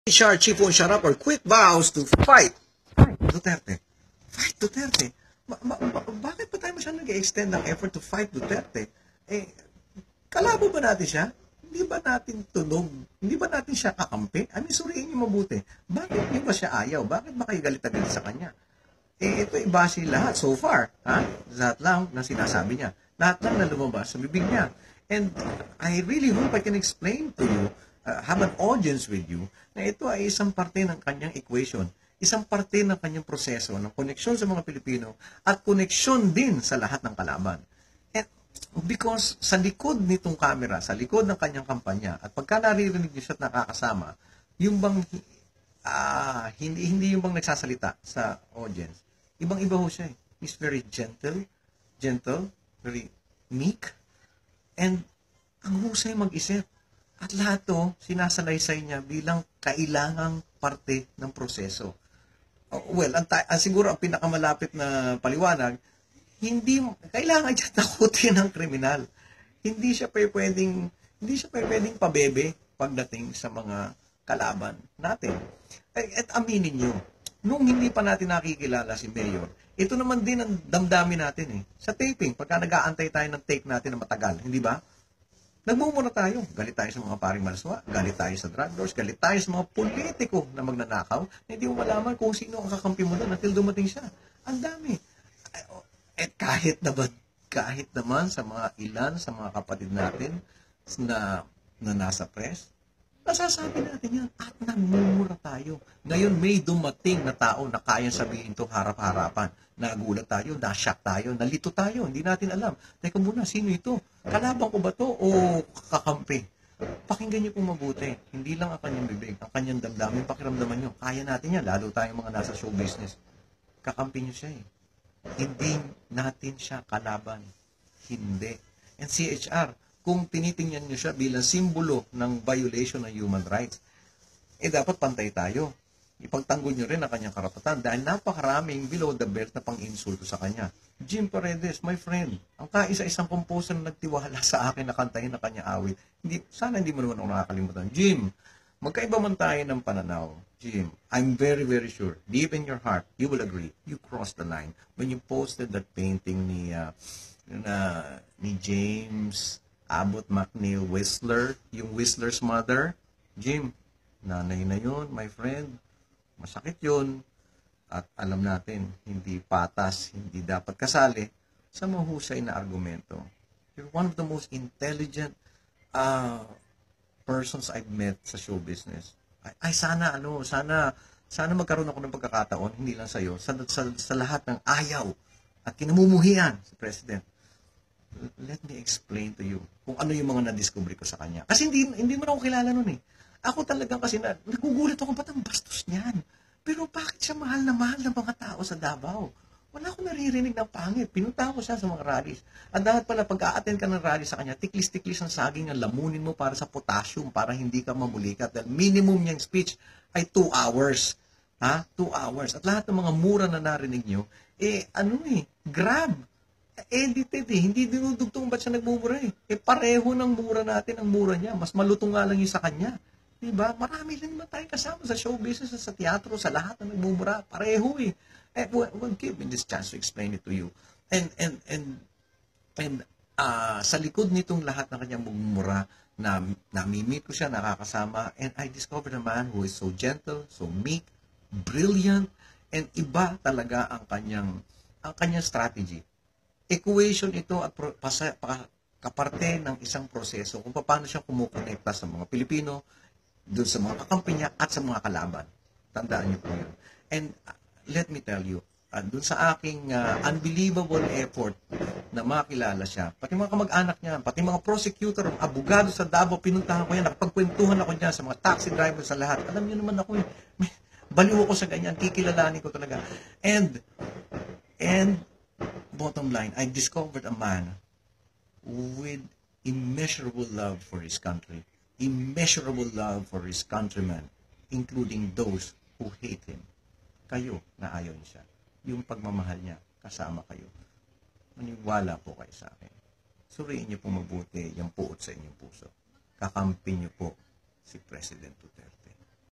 HR chief won't shut up or quit vows to fight Duterte. Fight Duterte. Bakit pa tayo masyadong nag-extend ng effort to fight Duterte? Kalaban ba natin siya? Hindi ba natin tunog? Hindi ba natin siya kakampi? Suriin niyo mabuti. Bakit niyo ba siya ayaw? Bakit ba kayo galit-galit sa kanya? Ito ibase lahat so far. Lahat lang na sinasabi niya. Lahat lang na lumabas sa bibig niya. And I really hope I can explain to you, have an audience with you, na ito ay isang parte ng kanyang equation. Isang parte ng kanyang proseso ng koneksyon sa mga Pilipino at koneksyon din sa lahat ng kalaban. And because sa likod nitong camera, sa likod ng kanyang kampanya, at pagka naririnig niyo siya at nakakasama, yung bang hindi yung bang nagsasalita sa audience. Ibang-iba ho siya. He's very gentle, very meek, and ang husay mag-isip. At lahat to, sinasalaysay niya bilang kailangang parte ng proseso. Well, siguro ang pinakamalapit na paliwanag, hindi kailangan niya takutin ng kriminal. Hindi siya pwedeng pabebe pagdating sa mga kalaban natin. At aminin niyo, nung hindi pa natin nakikilala si Mayor, ito naman din ang damdamin natin sa taping, pagka nag-aantay tayo ng take natin na matagal, hindi ba? Nagmumura tayo. Galit tayo sa mga paring malaswa, galit tayo sa drug lords, galit tayo sa mga politiko na magnanakaw, na hindi mo malaman kung sino ang kakampi mo doon until dumating siya. Ang dami. Kahit naman sa mga ilan, sa mga kapatid natin na nasa press, nasasabi natin yan at nagmumura tayo. Ngayon may dumating na tao na kayang sabihin ito harap-harapan. Nagulat tayo, nashock tayo, nalito tayo, hindi natin alam. Teka muna, sino ito? Kalaban ko ba to o kakampi? Pakinggan niyo po mabuti. Hindi lang ang kanyang bibig, ang kanyang damdamin, pakiramdaman niyo. Kaya natin yan, lalo tayong mga nasa show business. Kakampi niyo siya Hindi natin siya kalaban. Hindi. And CHR, kung tinitingnan niyo siya bilang simbolo ng violation ng human rights, dapat pantay tayo. Ipagtanggol niyo rin ang kanyang karapatan dahil napakaraming below the belt na pang-insulto sa kanya. Jim Paredes, my friend, ang kaisa-isang composer na nagtiwala sa akin na kantahin na kanya awit. Sana hindi mo naman ako nakakalimutan. Jim, magkaiba man tayo ng pananaw. Jim, I'm very, very sure, deep in your heart, you will agree, you crossed the line when you posted that painting ni James Abbott McNeil Whistler, yung Whistler's mother. Jim, nanay na yun, my friend. Masakit yun. At alam natin, hindi patas, hindi dapat kasali sa mahusay na argumento. You're one of the most intelligent persons I've met sa show business. Sana magkaroon ako ng pagkakataon, hindi lang sa'yo, sa lahat ng ayaw at kinamumuhian sa President. Let me explain to you kung ano yung mga na-discover ko sa kanya. Kasi hindi mo na ako kilala nun Ako talagang kasi nagugulat ako, ba't ang bastos niyan? Pero bakit siya mahal na mga tao sa Davao? Wala akong naririnig ng pangit. Pinunta ko siya sa mga rallies. At dapat pala pag-a-attend ka ng rally sa kanya, tiklis-tiklis ang saging ang lamunin mo para sa potassium, para hindi ka mamulikat. Dahil minimum niyang speech ay 2 hours. 2 hours. At lahat ng mga mura na narinig niyo, grab. Edited Hindi dinudugtong ba't siya nagmumura pareho ng mura natin ang mura niya. Mas malutong nga lang yung sa kanya. Diba? Marami lang naman tayong kasama sa show business, sa teatro, sa lahat na nagmumura. Pareho well, give me this chance to explain it to you. And sa likod nitong lahat ng kanyang mumura, na namimit ko siya, nakakasama, and I discovered a man who is so gentle, so meek, brilliant, and iba talaga ang kanyang strategy. Equation ito at kaparte ng isang proseso kung paano siya kumukonekta sa mga Pilipino, doon sa mga kakampi niya at sa mga kalaban. Tandaan niyo po yun. And let me tell you, doon sa aking unbelievable effort na makilala siya, pati mga kamag-anak niya, pati mga prosecutor, abogado sa Davao, pinuntahan ko yan, nakapagkwentuhan ako niya sa mga taxi drivers sa lahat. Alam niyo naman ako baliw ako sa ganyan, kikilalanin ko talaga. And bottom line, I discovered a man with immeasurable love for his country, immeasurable love for his countrymen, including those who hate him. Kayo na ayaw niya siya. Yung pagmamahal niya, kasama kayo. Maniwala po kayo sa akin. Suriin niyo po mabuti yung puot sa inyong puso. Kakampi niyo po si President Duterte.